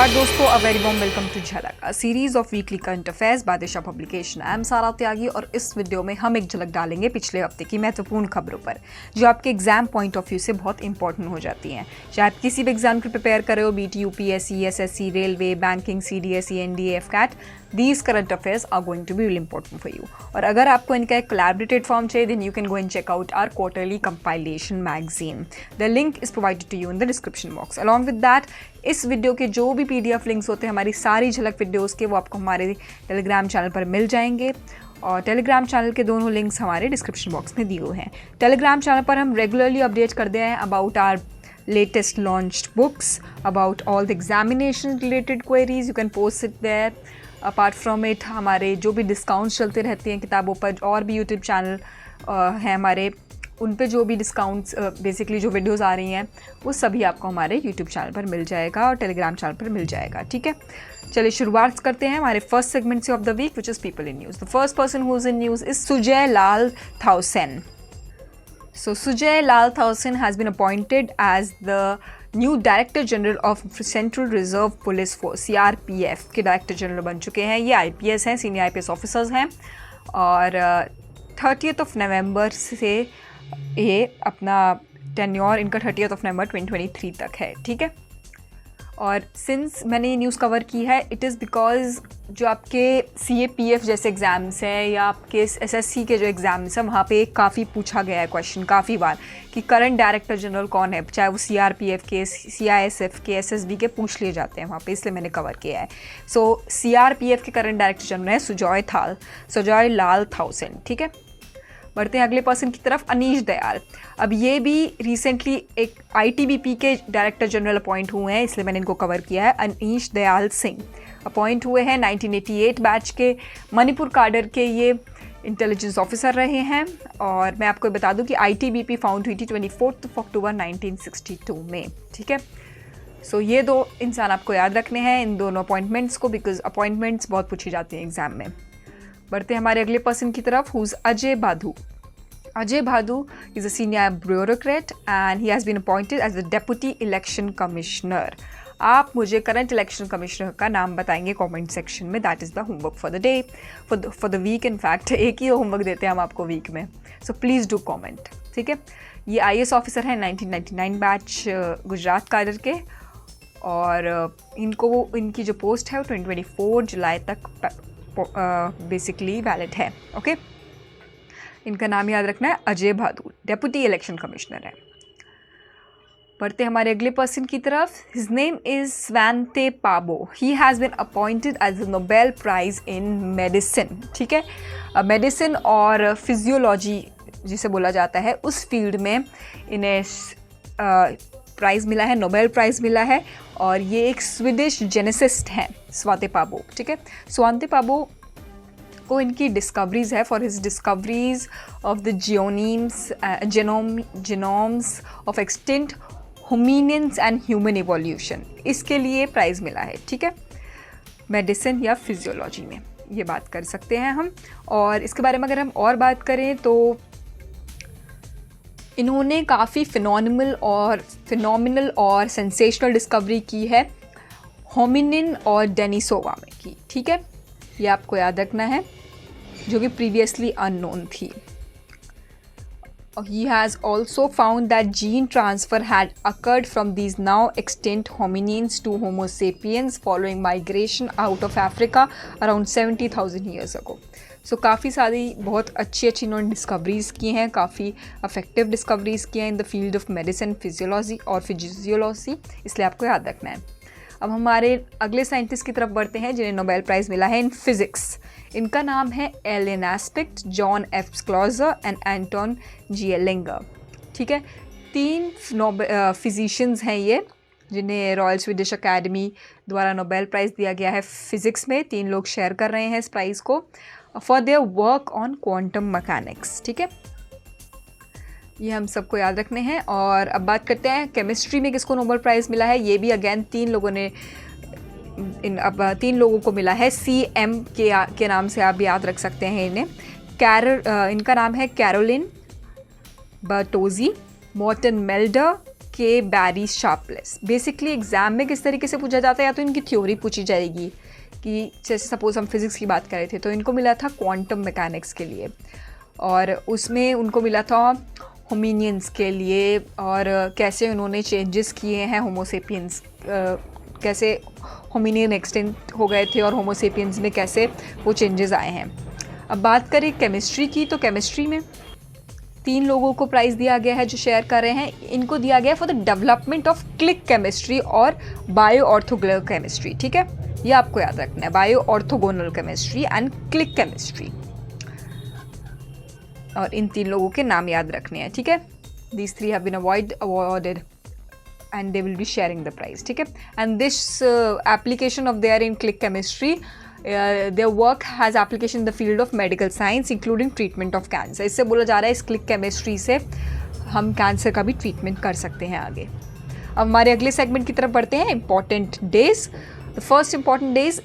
नमस्कार दोस्तों, a very warm welcome to Jhalak, a series of weekly current affairs Badshah publication. I am Sara Tyagi और इस video में हम एक झलक डालेंगे पिछले हफ्ते की महत्वपूर्ण खबरों पर जो आपके एग्जाम पॉइंट ऑफ व्यू से बहुत इंपॉर्टेंट हो जाती हैं। चाहे आप किसी भी एग्जाम को प्रिपेयर कर रहे हो, BT, UPSC, SSC, railway, banking, CDSE, NDA, AFCAT, these current affairs are going to be really important for you. और अगर आपको इनका एक collaborated form चाहिए, then you can go and check out our quarterly compilation magazine. The link is provided to you in the description box. Along with that, इस video के जो भी PDF लिंक्स होते हैं हमारी सारी झलक वीडियोस के, वो आपको हमारे टेलीग्राम चैनल पर मिल जाएंगे और टेलीग्राम चैनल के दोनों लिंक्स हमारे डिस्क्रिप्शन बॉक्स में दिए हुए हैं। टेलीग्राम चैनल पर हम रेगुलरली अपडेट करते हैं about our latest launched books, about all the examination related queries. You can post it there. Apart from it हमारे जो भी डिस्काउंट्स चलते रहते हैं किताबों पर, और भी यूट्यूब चैनल हैं हमारे, उन पे जो भी डिस्काउंट्स बेसिकली जो वीडियोस आ रही हैं वो सभी आपको हमारे यूट्यूब चैनल पर मिल जाएगा और टेलीग्राम चैनल पर मिल जाएगा। ठीक है, चलिए शुरुआत करते हैं हमारे फर्स्ट सेगमेंट से of the week, which is people in news. The first person who is in news is Sujay Lal Thaosen. So Sujay Lal Thausen has been appointed as the new Director General of Central Reserve Police Force (CRPF) के Director General बन चुके हैं। ये IPS हैं, senior IPS officers हैं और 30th नवंबर से ये अपना टेन्योर इनका 30th नवंबर 2023 तक है। ठीक है, और सिंस मैंने ये न्यूज़ कवर की है, इट इज़ बिकॉज जो आपके CAPF जैसे एग्ज़ाम्स हैं या आपके SSC के जो एग्ज़ाम्स हैं वहाँ पे काफ़ी पूछा गया है क्वेश्चन काफ़ी बार कि करंट डायरेक्टर जनरल कौन है, चाहे वो CRPF के, CISF के, SSB के पूछ लिए जाते हैं वहाँ पे, इसलिए मैंने कवर किया है। सो CRPF के करंट डायरेक्टर जनरल है सुजय लाल थाउसेन। ठीक है, बढ़ते हैं अगले पर्सन की तरफ, अनीश दयाल। अब ये भी रिसेंटली एक ITBP के डायरेक्टर जनरल अपॉइंट हुए हैं, इसलिए मैंने इनको कवर किया है। अनीश दयाल सिंह अपॉइंट हुए हैं 1988 बैच के, मणिपुर काडर के ये इंटेलिजेंस ऑफिसर रहे हैं। और मैं आपको बता दूं कि ITBP फाउंड हुई थी 24 अक्टूबर 1962 में। ठीक है, सो ये दो इंसान आपको याद रखने हैं, इन दोनों अपॉइंटमेंट्स को, बिकॉज अपॉइंटमेंट्स बहुत पूछी जाती हैं एग्जाम में। बढ़ते हैं हमारे अगले पर्सन की तरफ, whose Ajay Bhadu. Ajay Bhadu is a senior bureaucrat and he has been appointed as the Deputy Election Commissioner. आप मुझे करंट इलेक्शन कमिश्नर का नाम बताएंगे कमेंट सेक्शन में। That is the homework for the day, for the week. In fact एक ही homework देते हैं हम आपको वीक में, सो प्लीज़ डू कमेंट। ठीक है, ये IAS ऑफिसर हैं 1999 बैच गुजरात काडर के, और इनकी जो पोस्ट है वो 2024 जुलाई तक बेसिकली वैलिड है। ओके, इनका नाम याद रखना है, अजय भादु, डेप्यूटी इलेक्शन कमिश्नर है। बढ़ते हमारे अगले पर्सन की तरफ, his name is Svante Paabo. He has been appointed as the Nobel prize in medicine. ठीक है, मेडिसिन और फिजियोलॉजी जिसे बोला जाता है उस फील्ड में इन्हें प्राइज़ मिला है, नोबेल प्राइज़ मिला है, और ये एक स्वीडिश जेनेसिस्ट हैं स्वांते पाबो। ठीक है, स्वांते पाबो को इनकी डिस्कवरीज है for his discoveries of the genomes of extinct hominins and human evolution, इसके लिए प्राइज़ मिला है। ठीक है, मेडिसिन या फिजियोलॉजी में ये बात कर सकते हैं हम। और इसके बारे में अगर हम और बात करें तो इन्होंने काफ़ी फिनोमिनल और सेंसेशनल डिस्कवरी की है होमिनिन और डेनिसोवा में की। ठीक है, ये आपको याद रखना है, जो कि प्रीवियसली अननोन थी। He has also found that gene transfer had occurred from these now extinct hominins to Homo sapiens following migration out of Africa around 70,000 years ago. So काफ़ी सारी बहुत अच्छी इन्होंने डिस्कवरीज़ की हैं, काफ़ी अफेक्टिव डिस्कवरीज़ की हैं in the field of medicine, physiology, इसलिए आपको याद रखना है। अब हमारे अगले साइंटिस्ट की तरफ बढ़ते हैं जिन्हें नोबेल प्राइज़ मिला है इन फिज़िक्स। इनका नाम है Alain Aspect, John F Clauser and Anton Zeilinger. ठीक है, 3 फिजिशियंस हैं ये जिन्हें रॉयल स्वीडिश अकेडमी द्वारा नोबेल प्राइज़ दिया गया है फिज़िक्स में। 3 लोग शेयर कर रहे हैं इस प्राइज़ को for their work on quantum mechanics. ठीक है, ये हम सबको याद रखने हैं। और अब बात करते हैं केमिस्ट्री में किसको नोबेल प्राइज़ मिला है। ये भी अगेन 3 लोगों को मिला है। CM के नाम से आप भी याद रख सकते हैं इन्हें। इनका नाम है कैरोलिन बर्टोजी, मॉर्टन मेल्डर, के बैरी शार्पलेस। बेसिकली एग्ज़ाम में किस तरीके से पूछा जाता है, या तो इनकी थ्योरी पूछी जाएगी कि जैसे सपोज़ हम फिज़िक्स की बात कर रहे थे तो इनको मिला था क्वांटम मैकेनिक्स के लिए, और उसमें उनको मिला था होमिनियंस के लिए, और कैसे उन्होंने चेंजेस किए हैं होमोसेपियंस, कैसे होमिनियन एक्सटेंट हो गए थे और होमोसेपियंस में कैसे वो चेंजेस आए हैं। अब बात करें केमिस्ट्री की, तो केमिस्ट्री में 3 लोगों को प्राइज़ दिया गया है जो शेयर कर रहे हैं। इनको दिया गया है for the development of click chemistry और बायो ऑर्थोगोनल केमिस्ट्री। ठीक है, ये आपको याद रखना है, bio orthogonal chemistry and click chemistry, और इन 3 लोगों के नाम याद रखने हैं। ठीक है, these 3 have been awarded and they will be sharing the prize. ठीक है, and this application of their in click chemistry, their work has application in the field of medical science including treatment of cancer. इससे बोला जा रहा है इस click chemistry से हम कैंसर का भी ट्रीटमेंट कर सकते हैं आगे। अब हमारे अगले सेगमेंट की तरफ बढ़ते हैं, important days. The first important days,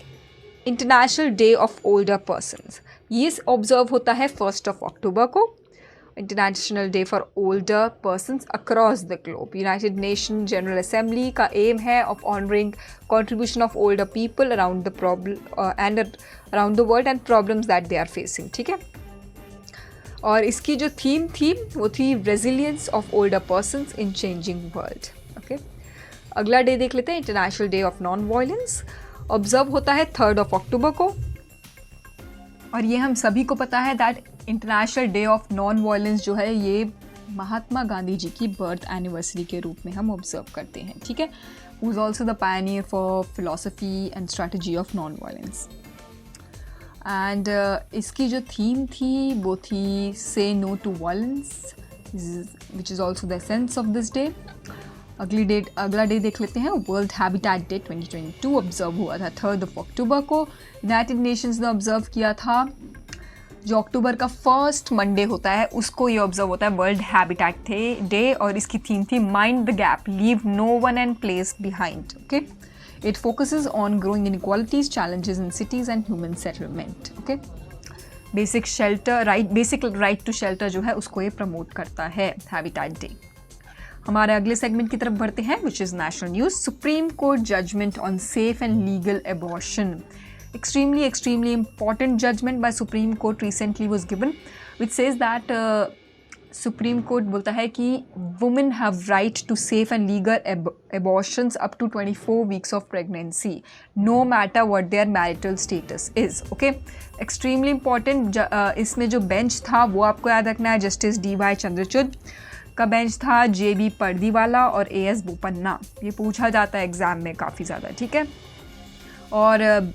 international day of older persons. ये ऑब्जर्व होता है 1 अक्टूबर को, international day for older persons across the globe. United Nation General Assembly का एम है of honouring contribution of older people around the problem and around the world and problems that they are facing. ठीक है, और इसकी जो theme थी वो थी resilience of older persons in changing world. Okay, अगला डे देख लेते हैं, international day of non violence. Observe होता है 3 अक्टूबर को, और ये हम सभी को पता है that international day of non violence जो है ये महात्मा गांधी जी की बर्थ एनिवर्सरी के रूप में हम ऑब्जर्व करते हैं। ठीक है, who is also the pioneer for philosophy and strategy of non violence. And इसकी जो थीम थी वो थी say no to violence, which is also the essence of this day. अगला डे देख लेते हैं, वर्ल्ड हैबिटेट डे 2022 ऑब्जर्व हुआ था 3 अक्टूबर को। यूनाइटेड नेशंस ने ऑब्जर्व किया था, जो अक्टूबर का फर्स्ट मंडे होता है उसको ये ऑब्जर्व होता है वर्ल्ड हैबिटेट डे, और इसकी थीम थी mind the gap, leave no one and place behind. Okay, it focuses on growing inequalities, challenges in cities and human settlement. Okay, basic right to shelter जो है उसको ये promote करता है habitat day. हमारे अगले सेगमेंट की तरफ बढ़ते हैं, which is national news. Supreme Court judgment on safe and legal abortion. Extremely important judgment by Supreme Court recently was given, which says that Supreme Court बोलता है कि women have right to safe and legal abortions up to 24 weeks of pregnancy, no matter what their marital status is. Okay, extremely important. इसमें जो bench था वो आपको याद रखना है, जस्टिस DY चंद्रचूड का बेंच था, JB पर्दीवाला और AS बोपन्ना। ये पूछा जाता है एग्जाम में काफ़ी ज़्यादा। ठीक है, और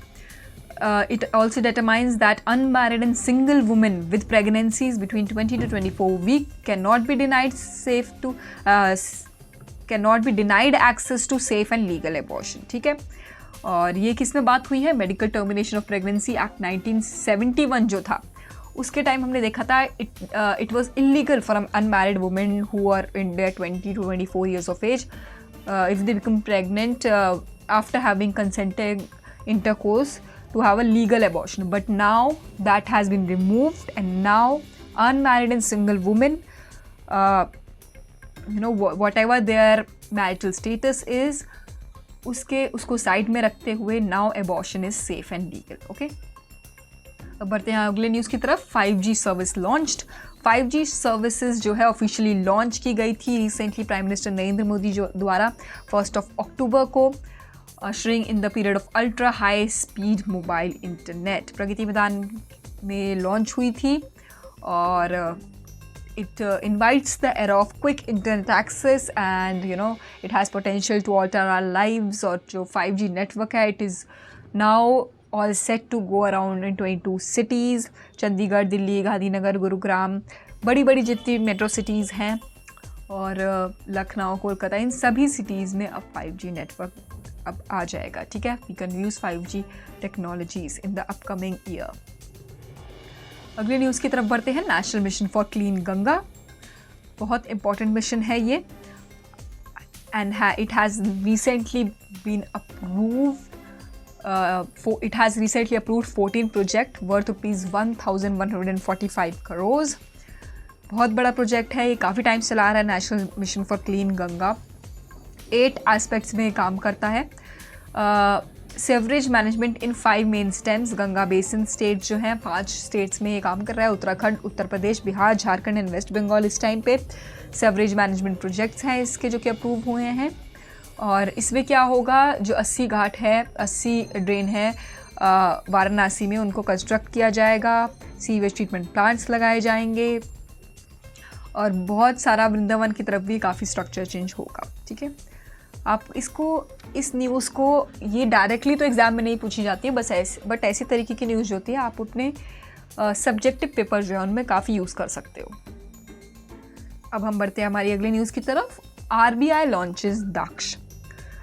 it also determines that unmarried and single women with pregnancies between 20 to 24 weeks cannot be denied access to safe and legal abortion. ठीक है, और ये किस में बात हुई है, medical termination of pregnancy act 1971 जो था उसके टाइम हमने देखा था it was illegal for unmarried women who are in their 20 to 24 years of age if they become pregnant after having consented intercourse to have a legal abortion. But now that has been removed, and now unmarried and single women, whatever their marital status is, उसको side में रखते हुए now abortion is safe and legal. Okay, अब बढ़ते हैं अगले news की तरफ। 5G service launched. 5G services जो है ऑफिशियली लॉन्च की गई थी recently prime minister Narendra Modi जो द्वारा 1 अक्टूबर को, ushering in the period of ultra high speed mobile internet। Pragati Maidan में लॉन्च हुई थी, और it invites the era of quick internet access and it has potential to alter our lives। और जो 5G नेटवर्क है it is now all set to go around in 22 cities। Chandigarh, Delhi, Gandhinagar, Gurugram, बड़ी जितनी metro cities हैं, और लखनऊ, कोलकाता, इन सभी सिटीज़ में अब 5G नेटवर्क अब आ जाएगा। ठीक है, we can use 5G technologies in the upcoming year. अगले न्यूज़ की तरफ बढ़ते हैं, National Mission for Clean Ganga. बहुत इंपॉर्टेंट मिशन है ये, and it has recently been approved. It has recently approved 14 project worth ₹1,145 crores। बहुत बड़ा प्रोजेक्ट है ये, काफ़ी टाइम चला रहा है national Mission for Clean Ganga, 8 aspects में काम करता है। सेवरेज मैनेजमेंट इन 5 main stems, Ganga basin state जो हैं 5 स्टेट्स में ये काम कर रहा है। उत्तराखंड, उत्तर प्रदेश, बिहार, झारखंड एंड वेस्ट बंगाल इस टाइम पे सेवरेज मैनेजमेंट प्रोजेक्ट्स हैं इसके जो कि अप्रूव हुए हैं। और इसमें क्या होगा, जो 80 घाट है, 80 ड्रेन है वाराणसी में, उनको कंस्ट्रक्ट किया जाएगा। सीवेज ट्रीटमेंट प्लांट्स लगाए जाएंगे और बहुत सारा वृंदावन की तरफ भी काफ़ी स्ट्रक्चर चेंज होगा। ठीक है, आप इस न्यूज़ को ये डायरेक्टली तो एग्ज़ाम में नहीं पूछी जाती है, बट ऐसी तरीके की न्यूज़ जो होती है आप अपने सब्जेक्टिव पेपर जो है उनमें काफ़ी यूज़ कर सकते हो। अब हम बढ़ते हैं हमारी अगली न्यूज़ की तरफ। RBI launches Daksh.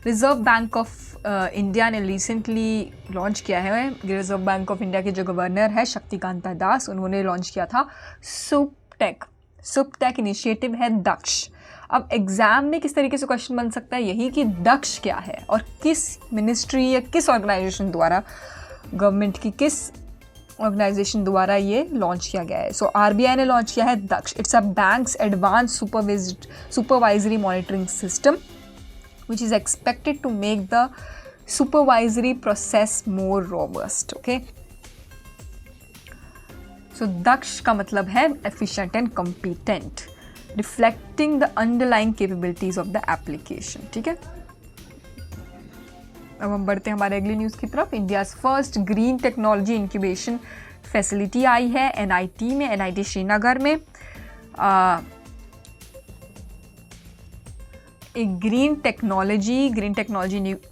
Reserve Bank of India ने रिसेंटली लॉन्च किया है। रिजर्व बैंक ऑफ इंडिया के जो गवर्नर है शक्तिकांता दास, उन्होंने लॉन्च किया था सुपटेक इनिशिएटिव है दक्ष। अब एग्ज़ाम में किस तरीके से क्वेश्चन बन सकता है यही कि दक्ष क्या है और किस मिनिस्ट्री या किस ऑर्गेनाइजेशन द्वारा, गवर्नमेंट की किस ऑर्गेनाइजेशन द्वारा ये लॉन्च किया गया है। सो RBI ने लॉन्च किया है Daksh. It's a bank's advance supervisory monitoring system which is expected to make the supervisory process more robust. Okay, so daksh का मतलब है efficient and competent, reflecting the underlying capabilities of the application. ठीक है, अब हम बढ़ते हैं हमारे अगली न्यूज़ की तरफ। India's first green technology incubation facility आई है NIT में, NIT श्रीनगर में। A green technology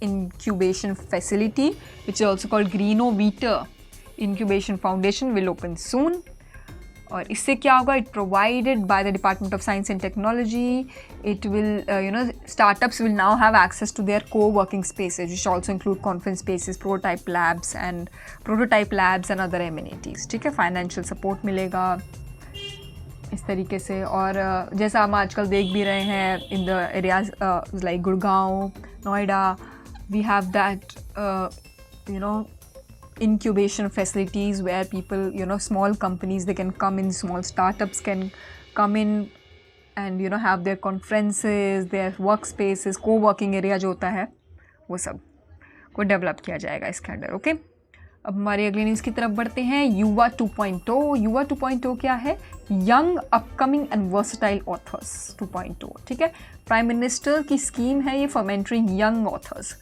incubation facility, which is also called Greenoviter Incubation Foundation, will open soon. और इससे क्या होगा, it provided by the Department of Science and Technology. It will, startups will now have access to their co-working spaces, which also include conference spaces, prototype labs and other amenities. ठीक है, financial support मिलेगा इस तरीके से। और जैसा हम आजकल देख भी रहे हैं in the areas like Gurgaon, Noida, we have that incubation facilities where people, small companies, they can come in, small startups can come in and have their conferences, their workspaces, co-working area जो होता है वो सब को डेवलप किया जाएगा इसके under. Okay, अब हमारी अगली न्यूज़ की तरफ बढ़ते हैं। युवा 2.0। युवा 2.0 क्या है? Young upcoming and versatile authors 2.0। ठीक है, प्राइम मिनिस्टर की स्कीम है ये for mentoring young authors.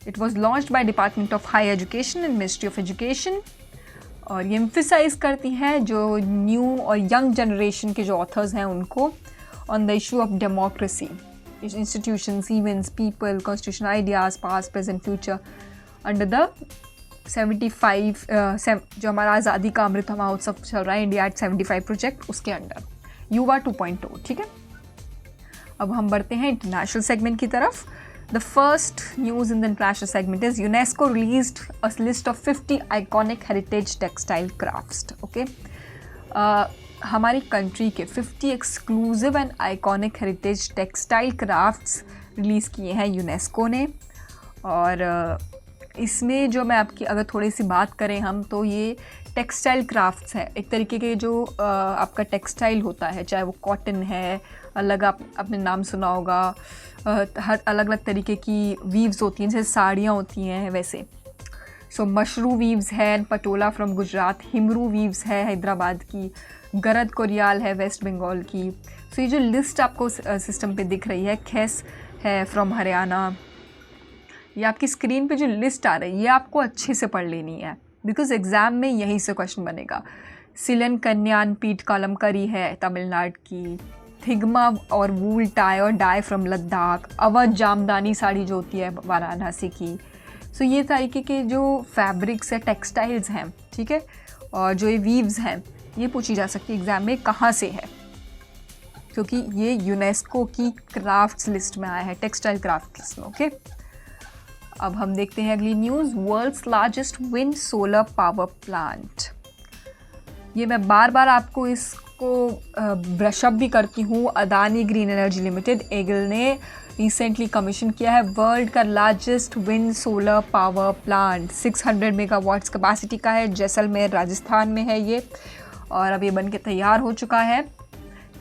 It was launched by department of high education and ministry of education. और ये एम्फिसाइज करती है जो न्यू और यंग जनरेशन के जो ऑथर्स हैं उनको on the issue of democracy, institutions, events, people, constitution, ideas, past, present, future under the 75 जो हमारा आज़ादी का अमृत महोत्सव चल रहा है, इंडिया एट 75 प्रोजेक्ट, उसके अंडर युवा 2.0। ठीक है, अब हम बढ़ते हैं इंटरनेशनल सेगमेंट की तरफ। The first news in the international segment is UNESCO released a list of 50 iconic heritage textile crafts. Okay, हमारी कंट्री के 50 exclusive and iconic heritage textile crafts release किए हैं यूनेस्को ने। और इसमें जो मैं आपकी अगर थोड़ी सी बात करें हम, तो ये टेक्सटाइल क्राफ्ट्स है, एक तरीके के जो आपका टेक्सटाइल होता है, चाहे वो कॉटन है, अलग आपने नाम सुना होगा, हर अलग अलग तरीके की वीव्स होती हैं, जैसे साड़ियाँ होती हैं वैसे। सो मशरू वीव्स है पटोला फ्रॉम गुजरात, हिमरू वीव्स है हैदराबाद की, गरद कोरियाल है वेस्ट बंगाल की। सो ये जो लिस्ट आपको सिस्टम पे दिख रही है, खेस है फ्रॉम हरियाणा, ये आपकी स्क्रीन पे जो लिस्ट आ रही है ये आपको अच्छे से पढ़ लेनी है, बिकॉज एग्ज़ाम में यहीं से क्वेश्चन बनेगा। सिलन कन्यान पीठ कलमकरी है तमिलनाडु की, थिगमा और वूल टाई और डाई फ्रॉम लद्दाख, अवध जामदानी साड़ी जो होती है वाराणसी की। सो ये तरीके के जो फैब्रिक्स है, टेक्सटाइल्स हैं, ठीक है, और जो ये वीव्स हैं, ये पूछी जा सकती है एग्ज़ाम में कहाँ से है, क्योंकि ये यूनेस्को की क्राफ्ट्स लिस्ट में आया है, टेक्सटाइल क्राफ्ट लिस्ट में। ओके, अब हम देखते हैं अगली news. World's largest wind solar power plant. ये मैं बार बार आपको इसको ब्रशअप भी करती हूँ। Adani Green Energy limited eagle ने रिसेंटली कमीशन किया है वर्ल्ड का largest wind solar power plant. 600 megawatts capacity का है, जैसलमेर राजस्थान में है ये, और अब ये बन के तैयार हो चुका है।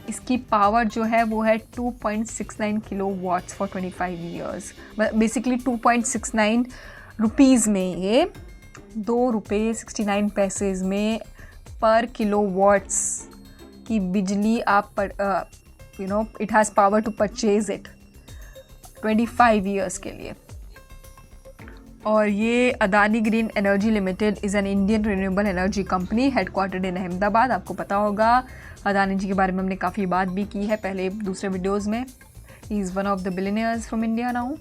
इसकी पावर जो है वो है 2.69 kilo watts for 25 years. Basically 2.69 rupees में ये 2 रुपये 69 पैसे में पर किलो वाट्स की बिजली आप it has power to purchase it 25 years के लिए। और ये Adani Green Energy Limited is an Indian renewable energy company headquartered in Ahmedabad. आपको पता होगा अदानी जी के बारे में हमने काफ़ी बात भी की है पहले दूसरे वीडियोस में। He is one of the billionaires from India now.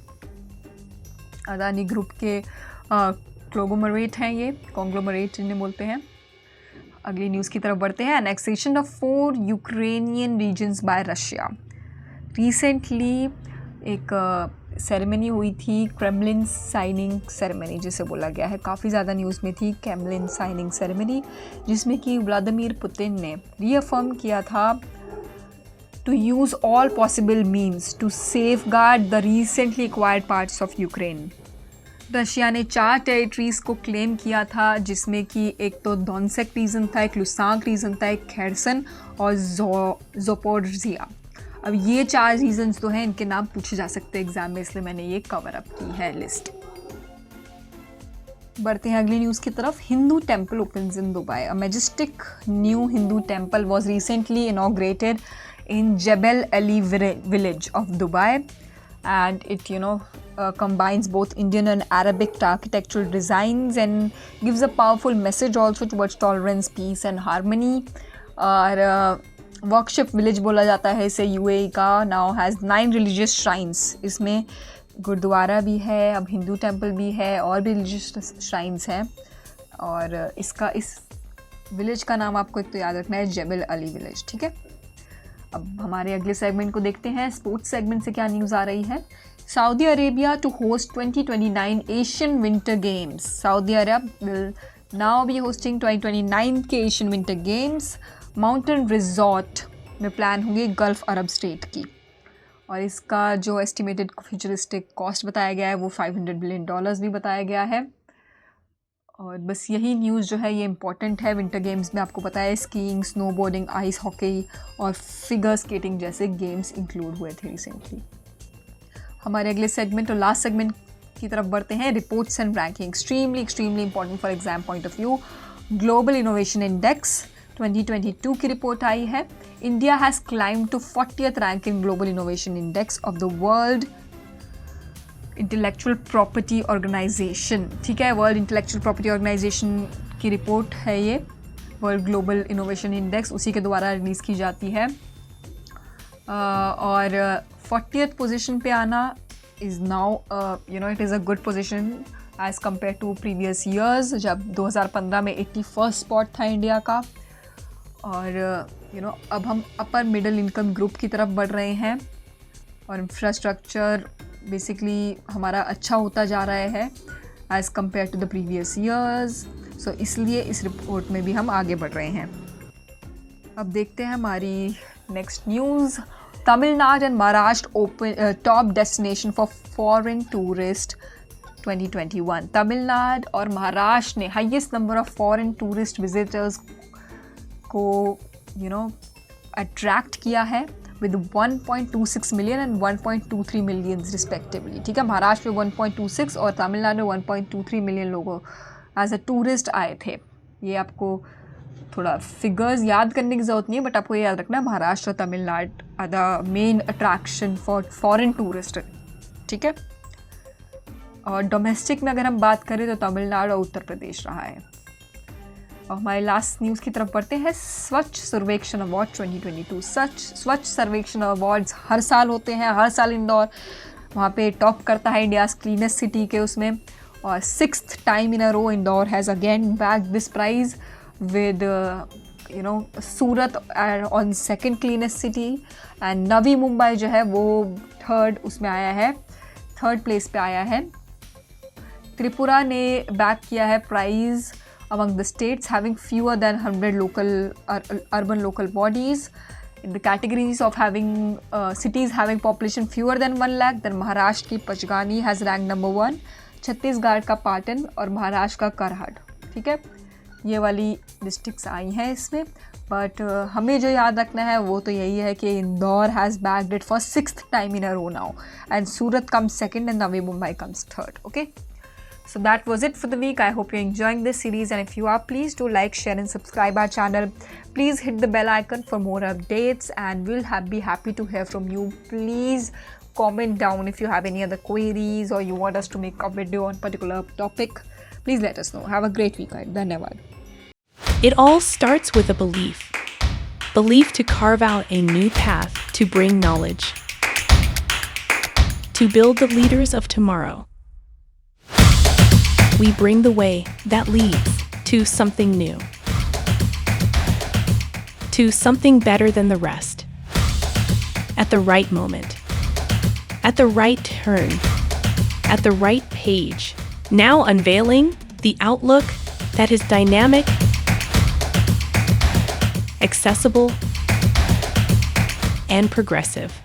Adani group के क्लोगोमरेट हैं, ये कॉन्ग्लोमरेट जिन्हें बोलते हैं। अगली न्यूज़ की तरफ बढ़ते हैं। Annexation of 4 Ukrainian regions by Russia. Recently एक सेरेमनी हुई थी, क्रेमलिन साइनिंग सेरेमनी जिसे बोला गया है, काफ़ी ज़्यादा न्यूज़ में थी क्रेमलिन साइनिंग सेरेमनी, जिसमें कि व्लादिमीर पुतिन ने रीअफर्म किया था to use all possible means to safeguard the recently acquired parts of Ukraine. Russia ने 4 टेरिटरीज़ को क्लेम किया था, जिसमें कि एक तो डोनेट्स्क रीजन था, एक लुसांक रीजन था, एक खेरसन और ज़ोपोरिज़िया। अब ये 4 रीजन्स तो हैं, इनके नाम पूछे जा सकते हैं एग्जाम में, इसलिए मैंने ये कवर अप की है लिस्ट। बढ़ते हैं अगली न्यूज़ की तरफ। Hindu temple opens in Dubai. A majestic new Hindu temple was recently inaugurated in Jebel Ali village of Dubai, and it combines both Indian and Arabic architectural designs and gives a powerful message also towards tolerance, peace and harmony. और worship village बोला जाता है इसे UAE का। Now has 9 religious shrines. इसमें गुरुद्वारा भी है, अब हिंदू टेम्पल भी है और भी रिलीजियस श्राइन्स हैं। और इसका इस विलेज का नाम आपको एक तो याद रखना है, जेबल अली विलेज। ठीक है, अब हमारे अगले सेगमेंट को देखते हैं। स्पोर्ट्स सेगमेंट से क्या न्यूज़ आ रही है। Saudi Arabia to host 2029 Asian Winter Games. Saudi Arab will now be hosting 2029 के Asian Winter Games. Mountain resort में प्लान होंगे गल्फ अरब स्टेट की, और इसका जो एस्टिमेटेड फ्यूचरिस्टिक कॉस्ट बताया गया है वो $500 बिलियन भी बताया गया है। और बस यही न्यूज़ जो है ये इम्पॉर्टेंट है। विंटर गेम्स में आपको पता है स्कीइंग, स्नोबोर्डिंग, आइस हॉकी और फिगर स्केटिंग जैसे गेम्स इंक्लूड हुए थे रिसेंटली। हमारे अगले सेगमेंट और लास्ट सेगमेंट की तरफ बढ़ते हैं। Reports and ranking, extremely important for exam point of view. Global Innovation Index 2022 की रिपोर्ट आई है। India has climb to 40th rank in Global Innovation Index of the World Intellectual Property Organization. ठीक है, World Intellectual Property Organization की report है ये, world global Innovation index, उसी के द्वारा रिलीज़ की जाती है। और 40th पोजीशन पे आना is now it is a good position as compare to previous years, जब 2015 में 81st स्पॉट था इंडिया का। और अब हम अपर मिडिल इनकम ग्रुप की तरफ बढ़ रहे हैं, और इंफ्रास्ट्रक्चर बेसिकली हमारा अच्छा होता जा रहा है as compare to the previous years. So इसलिए इस रिपोर्ट में भी हम आगे बढ़ रहे हैं। अब देखते हैं हमारी next news. Tamil Nadu and Maharashtra open top destination for foreign tourist 2021। Tamil Nadu और महाराष्ट्र ने highest number of foreign tourist visitors को अट्रैक्ट किया है with 1.26 million and 1.23 million respectively. ठीक है, महाराष्ट्र में 1.26 और तमिलनाडु में 1.23 मिलियन लोगों एज अ टूरिस्ट आए थे। ये आपको थोड़ा फिगर्स याद करने की ज़रूरत नहीं है, बट आपको ये याद रखना है महाराष्ट्र और Tamil Nadu are the main attraction for foreign tourist. ठीक है, और डोमेस्टिक में अगर हम बात करें तो तमिलनाडु और उत्तर प्रदेश रहा है। और हमारे लास्ट न्यूज़ की तरफ बढ़ते हैं। स्वच्छ सर्वेक्षण अवार्ड 2022। स्वच्छ सर्वेक्षण अवार्ड्स हर साल होते हैं, हर साल इंदौर वहाँ पे टॉप करता है इंडियाज़ क्लीनेस्ट सिटी के उसमें, और 6th time in a row Indore has again back this prize with Surat on 2nd cleanest city, and Navi Mumbai जो है वो 3rd उसमें आया है, 3rd प्लेस पे आया है। त्रिपुरा ने बैक किया है price among the states having fewer than 100 urban local bodies. In the categories of having cities having population fewer than 1 lakh, then Maharashtra की पचगानी has ranked number 1, छत्तीसगढ़ का पाटन और महाराष्ट्र का करहट। ठीक है, ये वाली डिस्ट्रिक्ट्स आई हैं इसमें। बट हमें जो याद रखना है वो तो यही है कि Indore has bagged it for 6th time in a row now, and Surat comes second and Navi Mumbai comes third. Okay, so that was it for the week. I hope you're enjoying this series, and if you are, please do like, share and subscribe our channel. Please hit the bell icon for more updates, and we'll be happy to hear from you. Please comment down if you have any other queries or you want us to make a video on particular topic. Please let us know. Have a great week. Dhanyawad. It all starts with a belief. Belief to carve out a new path to bring knowledge, to build the leaders of tomorrow. We bring the way that leads to something new, to something better than the rest, at the right moment, at the right turn, at the right page. Now unveiling the outlook that is dynamic, accessible, and progressive.